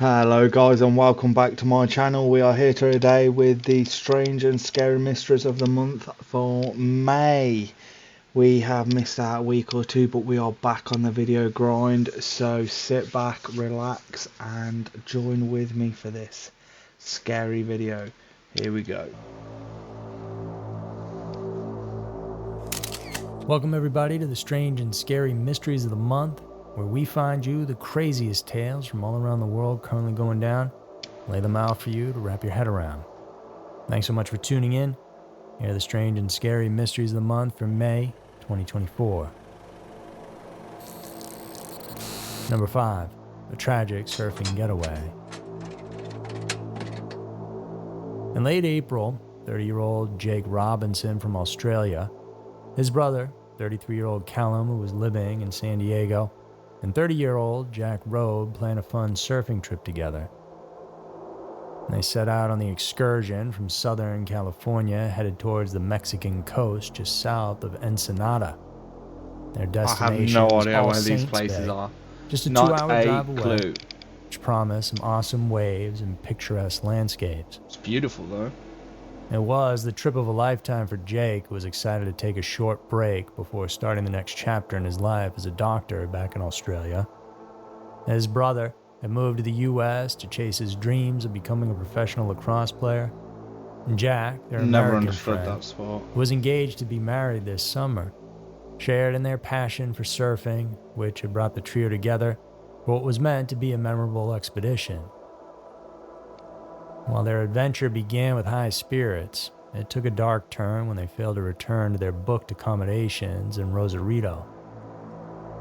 Hello guys and welcome back to my channel. We are here today with the strange and scary mysteries of the month for May. We have missed out a week or two, but we are back on the video grind, so sit back, relax and join with me for this scary video. Here we go. Welcome everybody to the strange and scary mysteries of the month, where we find you the craziest tales from all around the world currently going down, lay them out for you to wrap your head around. Thanks so much for tuning in. Here are the strange and scary mysteries of the month for May 2024. Number 5. A tragic surfing getaway. In late April, 30-year-old Jake Robinson from Australia, his brother, 33-year-old Callum, who was living in San Diego, and 30-year-old Jack Robe planned a fun surfing trip together. They set out on the excursion from Southern California, headed towards the Mexican coast just south of Ensenada. Their destination I have no was idea All where Saints these places Bay, are. just a Not 2-hour a drive away, clue. which promised some awesome waves and picturesque landscapes. It's beautiful though. It was the trip of a lifetime for Jake, who was excited to take a short break before starting the next chapter in his life as a doctor back in Australia. His brother had moved to the U.S. to chase his dreams of becoming a professional lacrosse player. And Jack, their Never American understood friend, that sport. who was engaged to be married this summer, shared in their passion for surfing, which had brought the trio together for what was meant to be a memorable expedition. While their adventure began with high spirits, it took a dark turn when they failed to return to their booked accommodations in Rosarito.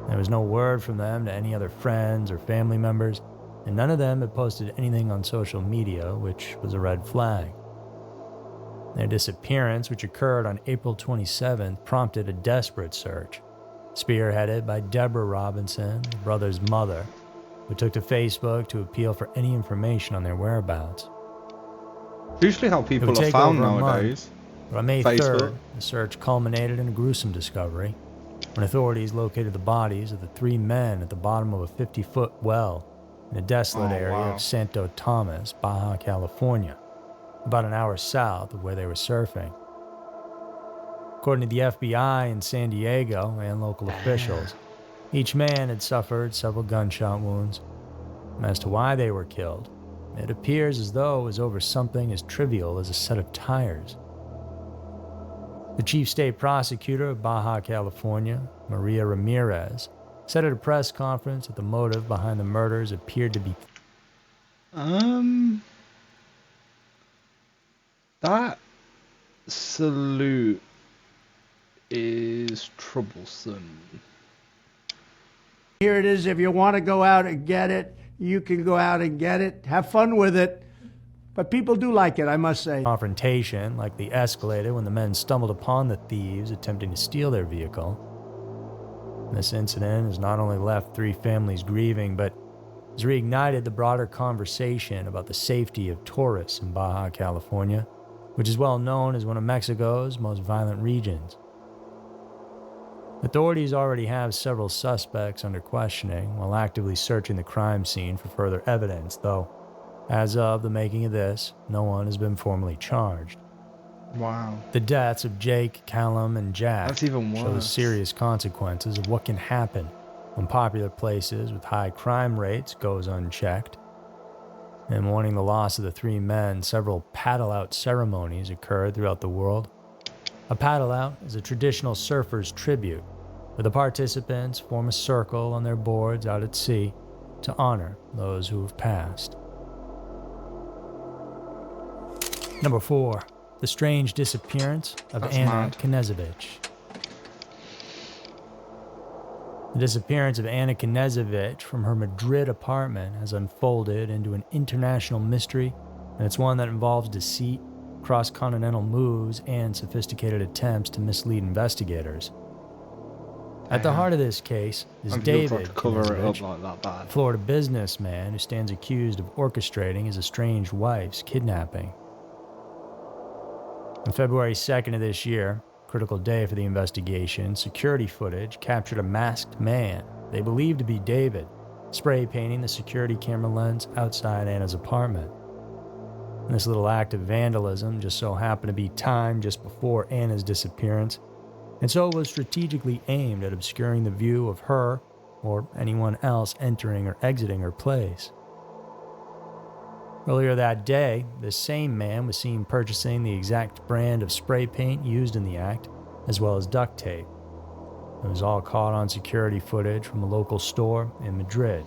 There was no word from them to any other friends or family members, and none of them had posted anything on social media, which was a red flag. Their disappearance, which occurred on April 27th, prompted a desperate search, spearheaded by Deborah Robinson, the brother's mother, who took to Facebook to appeal for any information on their whereabouts. Usually how people are found nowadays. But on May Facebook. 3rd, the search culminated in a gruesome discovery when authorities located the bodies of the 3 men at the bottom of a 50-foot well in a desolate area of Santo Tomas, Baja California, about an hour south of where they were surfing. According to the FBI in San Diego and local officials, each man had suffered several gunshot wounds. And as to why they were killed, it appears as though it was over something as trivial as a set of tires. The chief state prosecutor of Baja California, Maria Ramirez, said at a press conference that the motive behind the murders appeared to be that salute is troublesome. Here it is. If you want to go out and get it, you can go out and get it. Have fun with it. But people do like it, I must say. confrontation likely escalated when the men stumbled upon the thieves attempting to steal their vehicle. This incident has not only left 3 families grieving, but has reignited the broader conversation about the safety of tourists in Baja California, which is well known as one of Mexico's most violent regions. Authorities already have several suspects under questioning while actively searching the crime scene for further evidence, though, as of the making of this, no one has been formally charged. Wow. The deaths of Jake, Callum, and Jack That's even show the worse. serious consequences of what can happen when popular places with high crime rates goes unchecked. And mourning the loss of the 3 men, several paddle-out ceremonies occurred throughout the world. A paddle-out is a traditional surfer's tribute, where the participants form a circle on their boards out at sea to honor those who have passed. Number 4. The strange disappearance of That's Anna mad. Knezevich. The disappearance of Anna Knezevich from her Madrid apartment has unfolded into an international mystery, and it's one that involves deceit, cross-continental moves, and sophisticated attempts to mislead investigators. At the heart of this case is And people try David to cover it up Knezevich, like that bad. a Florida businessman who stands accused of orchestrating his estranged wife's kidnapping. On February 2nd of this year, critical day for the investigation, security footage captured a masked man they believed to be David spray painting the security camera lens outside Anna's apartment. And this little act of vandalism just so happened to be timed just before Anna's disappearance, and so it was strategically aimed at obscuring the view of her or anyone else entering or exiting her place. Earlier that day, this same man was seen purchasing the exact brand of spray paint used in the act, as well as duct tape. It was all caught on security footage from a local store in Madrid.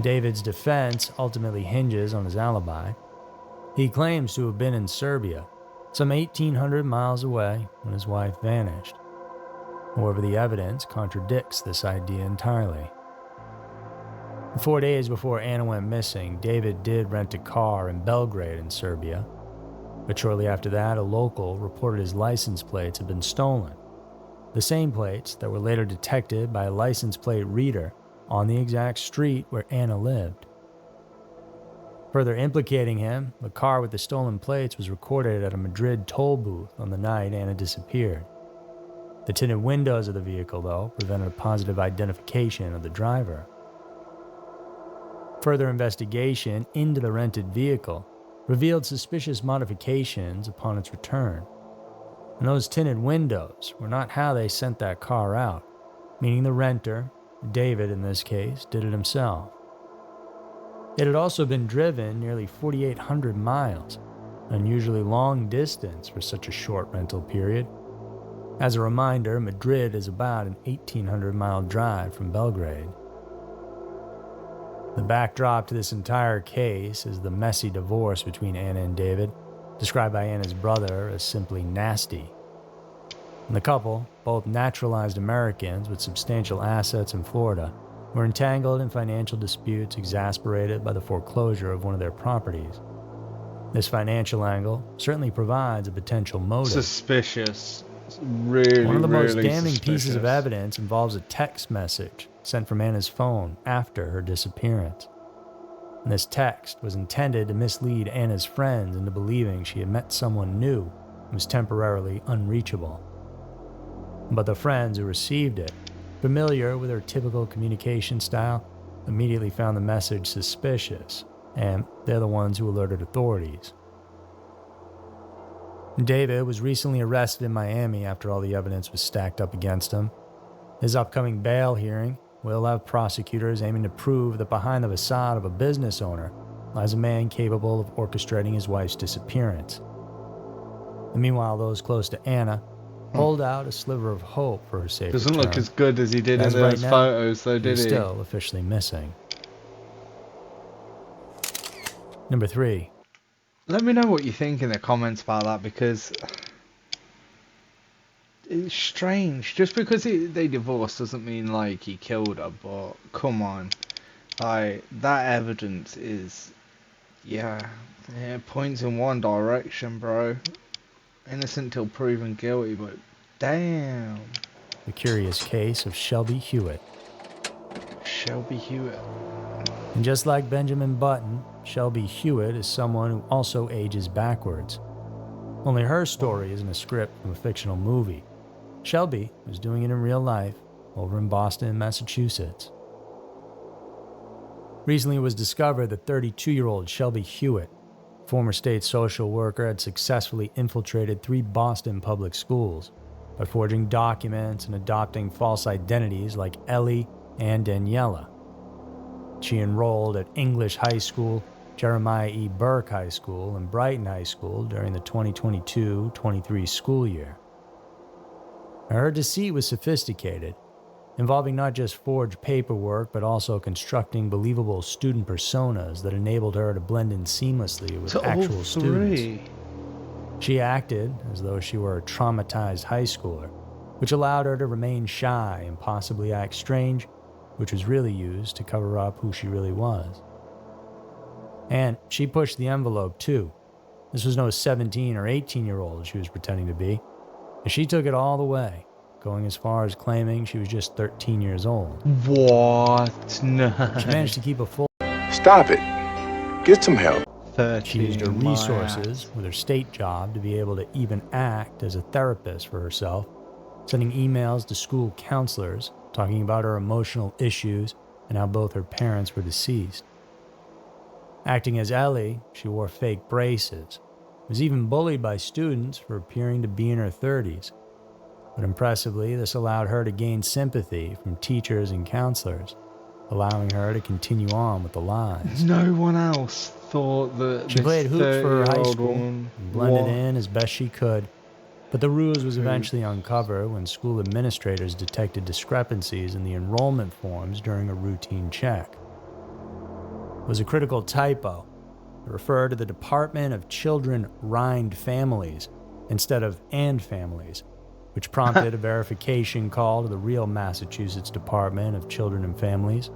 David's defense ultimately hinges on his alibi. He claims to have been in Serbia, some 1,800 miles away, when his wife vanished. However, the evidence contradicts this idea entirely. 4 days before Anna went missing, David did rent a car in Belgrade in Serbia, but shortly after that, a local reported his license plates had been stolen. The same plates that were later detected by a license plate reader on the exact street where Anna lived. Further implicating him, the car with the stolen plates was recorded at a Madrid toll booth on the night Anna disappeared. The tinted windows of the vehicle, though, prevented a positive identification of the driver. Further investigation into the rented vehicle revealed suspicious modifications upon its return. And those tinted windows were not how they sent that car out, meaning the renter, David in this case, did it himself. It had also been driven nearly 4,800 miles, an unusually long distance for such a short rental period. As a reminder, Madrid is about an 1,800-mile drive from Belgrade. The backdrop to this entire case is the messy divorce between Anna and David, described by Anna's brother as simply nasty. And the couple, both naturalized Americans with substantial assets in Florida, were entangled in financial disputes exacerbated by the foreclosure of one of their properties. This financial angle certainly provides a potential motive. Suspicious. It's really, one of the most damning suspicious. pieces of evidence involves a text message sent from Anna's phone after her disappearance. And this text was intended to mislead Anna's friends into believing she had met someone new and was temporarily unreachable. But the friends who received it, familiar with her typical communication style, immediately found the message suspicious, and they're the ones who alerted authorities. David was recently arrested in Miami after all the evidence was stacked up against him. His upcoming bail hearing will have prosecutors aiming to prove that behind the facade of a business owner lies a man capable of orchestrating his wife's disappearance. And meanwhile, those close to Anna hold out a sliver of hope for her safe Doesn't return. look as good as he did in As those right now, photos, though, did he's he? still officially missing. Number 3. Let me know what you think in the comments about that, because it's strange. Just because they divorced doesn't mean like he killed her, but come on, that evidence is, it points in one direction, bro. Innocent till proven guilty, but damn. The curious case of Shelby Hewitt. Shelby Hewitt. And just like Benjamin Button, Shelby Hewitt is someone who also ages backwards. Only her story isn't a script from a fictional movie. Shelby was doing it in real life over in Boston, Massachusetts. Recently it was discovered that 32-year-old Shelby Hewitt, former state social worker, had successfully infiltrated 3 Boston public schools by forging documents and adopting false identities like Ellie and Daniela. She enrolled at English High School, Jeremiah E. Burke High School, and Brighton High School during the 2022-23 school year. Her deceit was sophisticated, involving not just forged paperwork, but also constructing believable student personas that enabled her to blend in seamlessly with actual students. She acted as though she were a traumatized high schooler, which allowed her to remain shy and possibly act strange, which was really used to cover up who she really was. And she pushed the envelope too. This was no 17 or 18-year-old she was pretending to be. And she took it all the way, going as far as claiming she was just 13 years old. What? No. She managed to keep a full... Stop it. Get some help. She used her resources with her state job to be able to even act as a therapist for herself, sending emails to school counselors talking about her emotional issues and how both her parents were deceased. Acting as Ellie, she wore fake braces, was even bullied by students for appearing to be in her 30s. But impressively, this allowed her to gain sympathy from teachers and counselors, allowing her to continue on with the lies. No one else thought that She played hoops for her high school woman and blended in as best she could, but the ruse was eventually uncovered when school administrators detected discrepancies in the enrollment forms during a routine check. It was a critical typo. It referred to the Department of Children Rind Families instead of and families, which prompted a verification call to the real Massachusetts Department of Children and Families.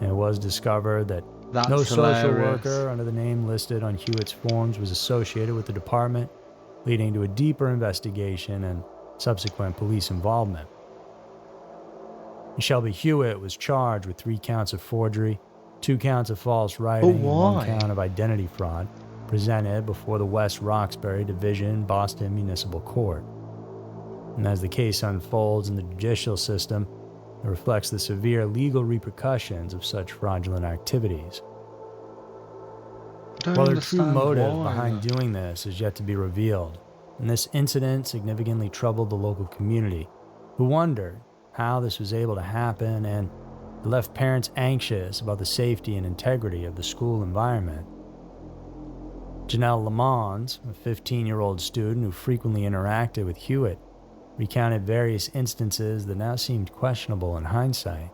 And it was discovered that That's no social hilarious. worker under the name listed on Hewitt's forms was associated with the department, leading to a deeper investigation and subsequent police involvement. Shelby Hewitt was charged with 3 counts of forgery, 2 counts of false writing, and 1 count of identity fraud, presented before the West Roxbury Division Boston Municipal Court. And as the case unfolds in the judicial system, it reflects the severe legal repercussions of such fraudulent activities. While their true motive behind doing this is yet to be revealed, and this incident significantly troubled the local community, who wondered how this was able to happen, and it left parents anxious about the safety and integrity of the school environment. Janelle Lamons, a 15-year-old student who frequently interacted with Hewitt, recounted various instances that now seemed questionable in hindsight.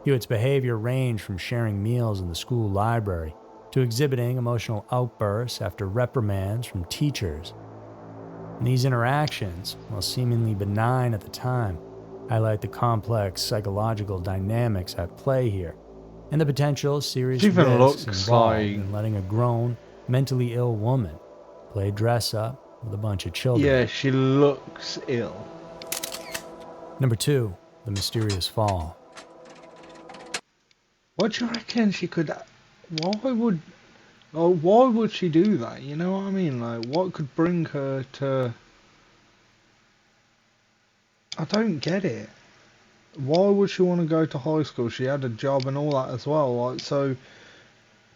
Hewitt's behavior ranged from sharing meals in the school library to exhibiting emotional outbursts after reprimands from teachers. And these interactions, while seemingly benign at the time, highlight the complex psychological dynamics at play here, and the potential serious risks involved in letting a grown, mentally ill woman play dress-up with a bunch of children. Yeah, she looks ill. Number 2, the mysterious fall. What do you reckon she could... why would she do that? You know what I mean? Like, what could bring her to... I don't get it. Why would she want to go to high school? She had a job and all that as well. Like, so,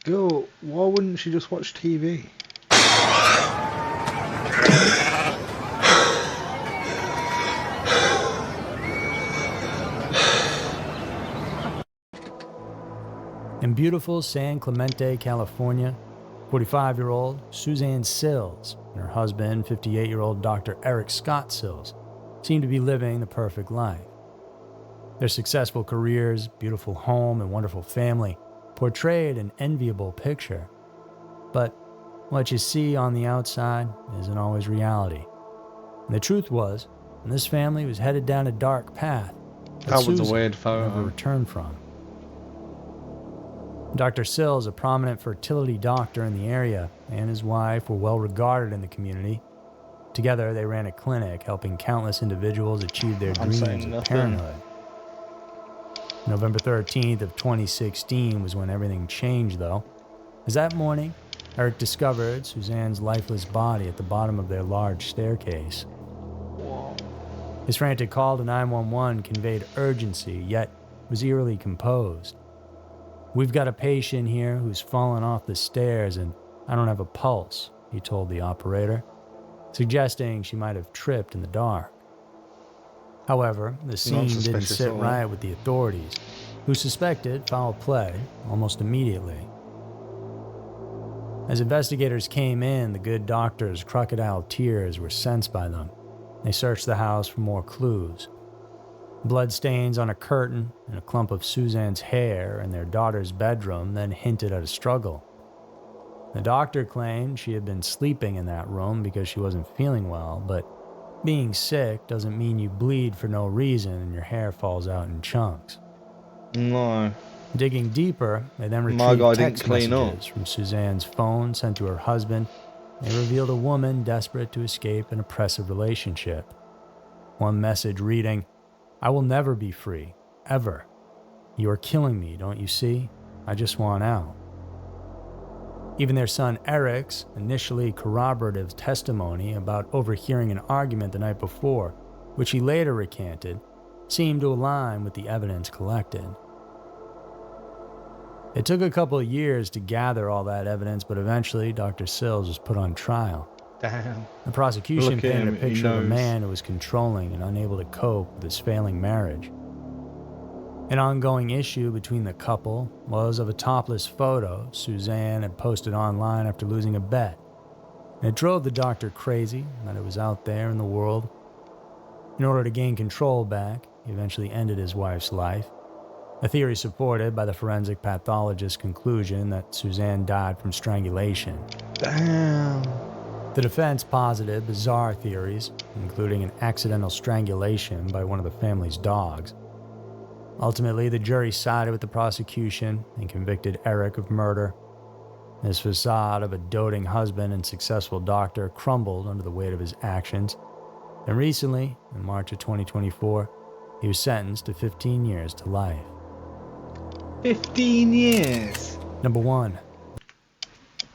girl, why wouldn't she just watch TV? In beautiful San Clemente, California, 45-year-old Suzanne Sills and her husband, 58-year-old Dr. Eric Scott Sills, seemed to be living the perfect life. Their successful careers, beautiful home, and wonderful family portrayed an enviable picture. But what you see on the outside isn't always reality. And the truth was, this family was headed down a dark path that was a weird photo. never returned from. Dr. Sills, a prominent fertility doctor in the area, and his wife were well regarded in the community. Together, they ran a clinic helping countless individuals achieve their dreams of parenthood. November 13th of 2016 was when everything changed, though, as that morning, Eric discovered Suzanne's lifeless body at the bottom of their large staircase. His frantic call to 911 conveyed urgency, yet was eerily composed. "We've got a patient here who's fallen off the stairs and I don't have a pulse," he told the operator, suggesting she might have tripped in the dark. However, the scene didn't sit right with the authorities, who suspected foul play almost immediately. As investigators came in, the good doctor's crocodile tears were sensed by them. They searched the house for more clues. Blood stains on a curtain and a clump of Suzanne's hair in their daughter's bedroom then hinted at a struggle. The doctor claimed she had been sleeping in that room because she wasn't feeling well, but being sick doesn't mean you bleed for no reason and your hair falls out in chunks. No. Digging deeper, they then retrieved text messages from Suzanne's phone sent to her husband. They revealed a woman desperate to escape an oppressive relationship. One message reading, "I will never be free, ever. You are killing me, don't you see? I just want out." Even their son Eric's initially corroborative testimony about overhearing an argument the night before, which he later recanted, seemed to align with the evidence collected. It took a couple of years to gather all that evidence, but eventually Dr. Sills was put on trial. Damn. The prosecution Look at painted him, a he picture of a knows. man who was controlling and unable to cope with his failing marriage. An ongoing issue between the couple was of a topless photo Suzanne had posted online after losing a bet. It drove the doctor crazy that it was out there in the world. In order to gain control back, he eventually ended his wife's life, a theory supported by the forensic pathologist's conclusion that Suzanne died from strangulation. Damn. The defense posited bizarre theories, including an accidental strangulation by one of the family's dogs. Ultimately, the jury sided with the prosecution and convicted Eric of murder. His facade of a doting husband and successful doctor crumbled under the weight of his actions, and recently, in March of 2024, he was sentenced to 15 years to life. 15 years? Number 1.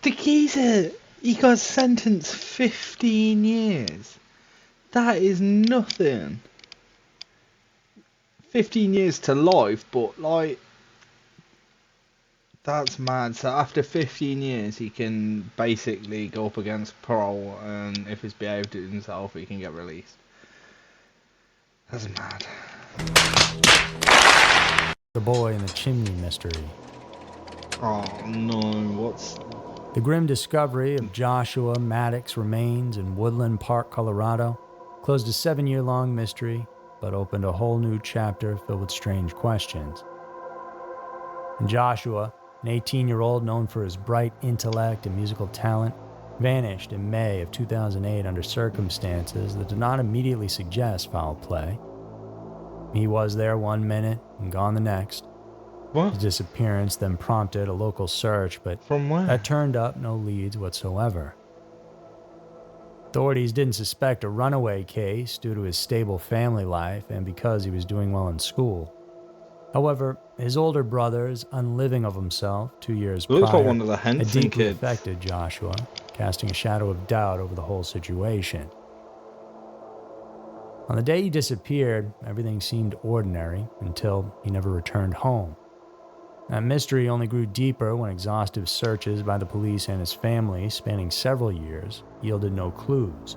The geezer, he got sentenced 15 years. That is nothing. 15 years to life, but like, that's mad. So after 15 years, he can basically go up against parole, and if he's behaved himself, he can get released. That's mad. The Boy in the Chimney Mystery. Oh no, what's... The grim discovery of Joshua Maddox remains in Woodland Park, Colorado, closed a 7-year-long mystery, but opened a whole new chapter filled with strange questions. And Joshua, an 18-year-old known for his bright intellect and musical talent, vanished in May of 2008 under circumstances that did not immediately suggest foul play. He was there one minute and gone the next. What? His disappearance then prompted a local search, but From where? that turned up no leads whatsoever. Authorities didn't suspect a runaway case due to his stable family life and because he was doing well in school. However, his older brother is unliving of himself 2 years Looks prior like one of the had Henson deeply kids. affected Joshua, casting a shadow of doubt over the whole situation. On the day he disappeared, everything seemed ordinary until he never returned home. That mystery only grew deeper when exhaustive searches by the police and his family, spanning several years, yielded no clues.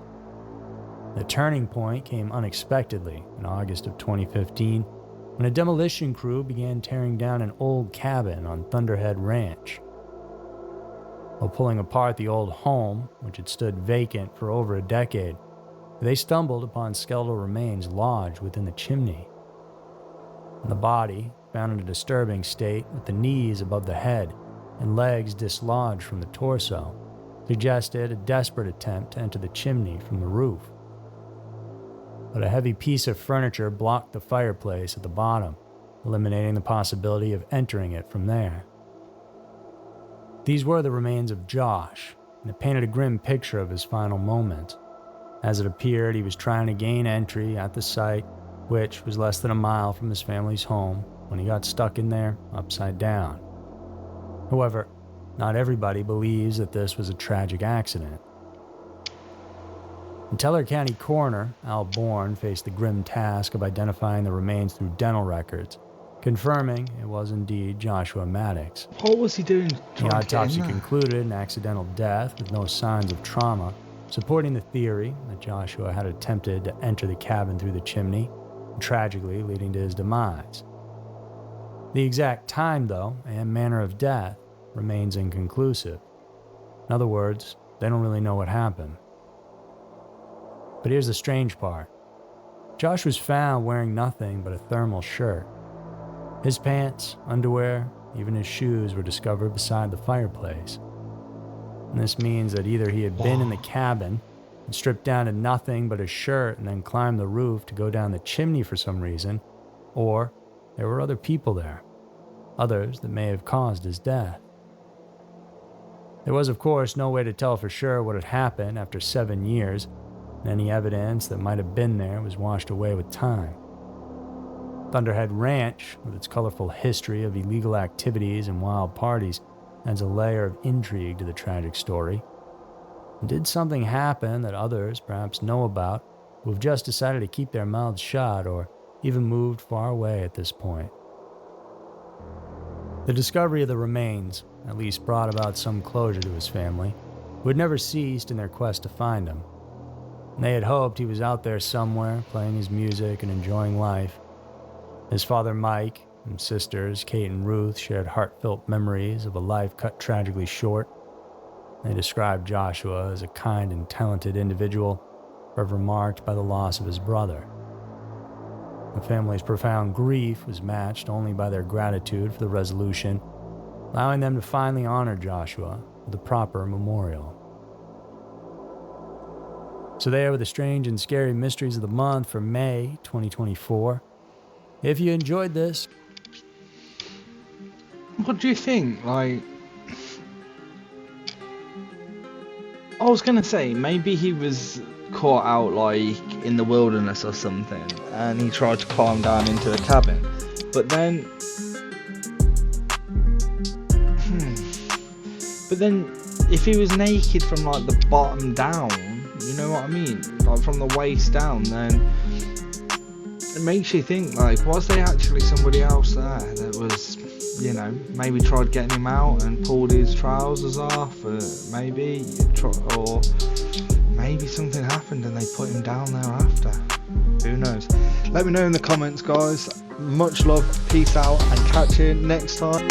The turning point came unexpectedly in August of 2015 when a demolition crew began tearing down an old cabin on Thunderhead Ranch. While pulling apart the old home, which had stood vacant for over a decade, they stumbled upon skeletal remains lodged within the chimney. The body, found in a disturbing state with the knees above the head and legs dislodged from the torso, suggested a desperate attempt to enter the chimney from the roof. But a heavy piece of furniture blocked the fireplace at the bottom, eliminating the possibility of entering it from there. These were the remains of Josh, and it painted a grim picture of his final moments. As it appeared, he was trying to gain entry at the site, which was less than a mile from his family's home, when he got stuck in there upside down. However, not everybody believes that this was a tragic accident. And Teller County Coroner Al Bourne faced the grim task of identifying the remains through dental records, confirming it was indeed Joshua Maddox. What was he doing? The autopsy concluded an accidental death with no signs of trauma, supporting the theory that Joshua had attempted to enter the cabin through the chimney, tragically leading to his demise. The exact time, though, and manner of death remains inconclusive. In other words, they don't really know what happened. But here's the strange part. Josh was found wearing nothing but a thermal shirt. His pants, underwear, even his shoes were discovered beside the fireplace. And this means that either he had been in the cabin and stripped down to nothing but his shirt and then climbed the roof to go down the chimney for some reason, or there were other people there, others that may have caused his death. There was, of course, no way to tell for sure what had happened after 7 years, and any evidence that might have been there was washed away with time. Thunderhead Ranch, with its colorful history of illegal activities and wild parties, adds a layer of intrigue to the tragic story. Did something happen that others perhaps know about who have just decided to keep their mouths shut or even moved far away at this point? The discovery of the remains at least brought about some closure to his family, who had never ceased in their quest to find him. They had hoped he was out there somewhere, playing his music and enjoying life. His father Mike and sisters Kate and Ruth shared heartfelt memories of a life cut tragically short. They described Joshua as a kind and talented individual, forever marked by the loss of his brother. The family's profound grief was matched only by their gratitude for the resolution, allowing them to finally honor Joshua with a proper memorial. So there were the strange and scary mysteries of the month for May 2024. If you enjoyed this, what do you think? Like, I was gonna say maybe he was caught out like in the wilderness or something, and he tried to climb down into the cabin. But then, if he was naked from like the bottom down, you know what I mean? Like from the waist down, then it makes you think, like, was there actually somebody else there that was, you know, maybe tried getting him out and pulled his trousers off, or maybe something happened and they put him down there after. Who knows? Let me know in the comments, guys. Much love, peace out, and catch you next time.